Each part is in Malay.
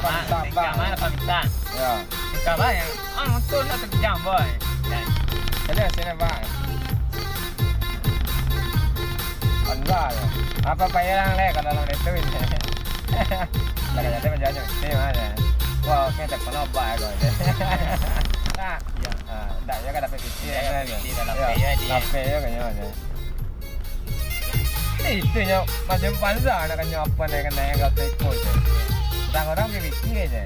mana pamitan. Ya. Kabar yang betul nak terjam boy. Jadi sini bang. Anwar. Apa payah le kalau orang itu ini. Lagi jadi menjadi mesti mana. Wah, kita pernah buy rồi. Nah, ya. Dah ya kan dapat fikir kan. Di dalam pay dia. Lapeh ya kan ya. Itu nya macam panza nak nyapan dengan yang kata ikut. Orang-orang fikir aja.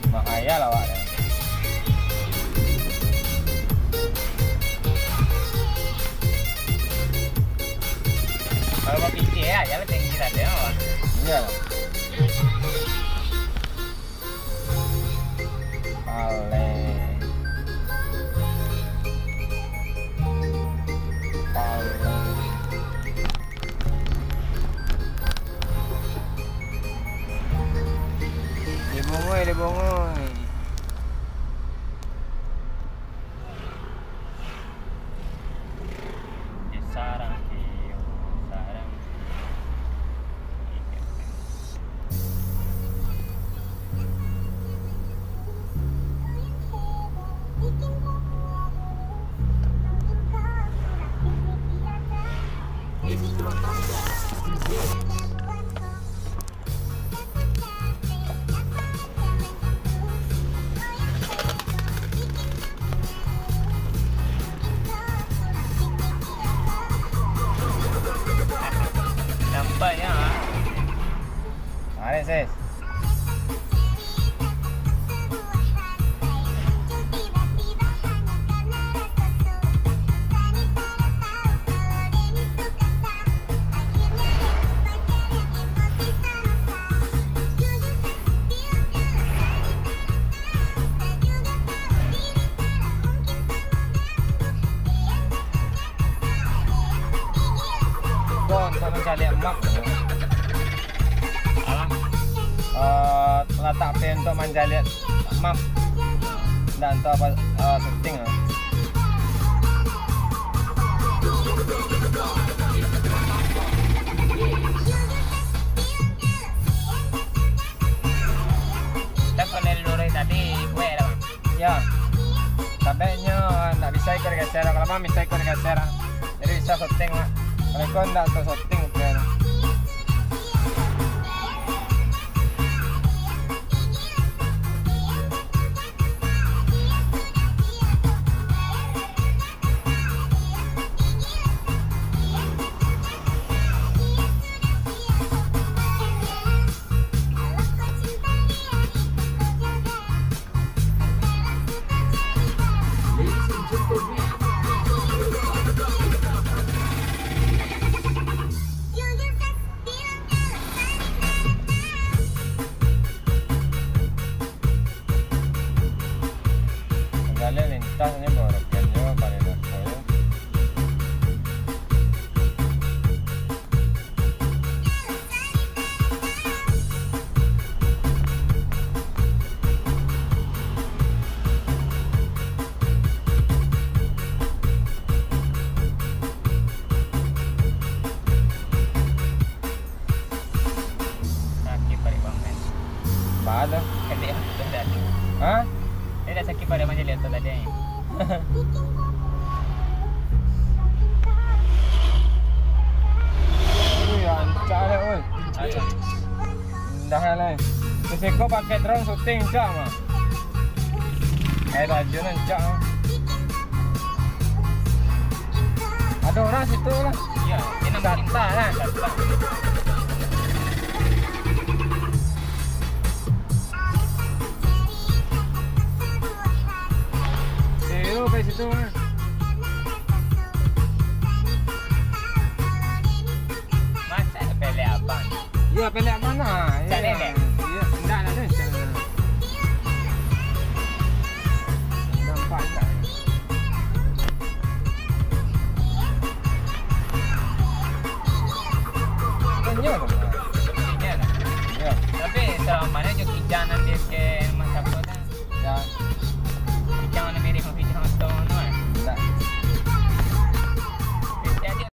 Bahaya lah Wak. Kalau mau fikir ya, jangan tinggi saja. Iya. Ale. Dibungui. Sarang. Nampaknya. Mari sis. Untuk mencari emak letak pin untuk mencari map dan untuk apa setting Dapat dari lorong tadi kue dah. ya tabeknya tak bisa ikut geser kalau mah bisa ikut geser jadi bisa setting mak kalau kau tidak untuk setting kan. Lintasnya baru kerja pada aku. Sakit pada bangun. Pada? Kedek tu tadi. Hah? Dia dah sakit pada macam lihat tu tadi. Ya, ancak dia oi. Ayo. Dah lah. Seko pakai drone syuting cak mah. Rajin ancak. Ada orang situ lah. Ya, ini Data lah. data. Sampai situ kan. Masa pele abang. Ya pelak mana? Tak lelek.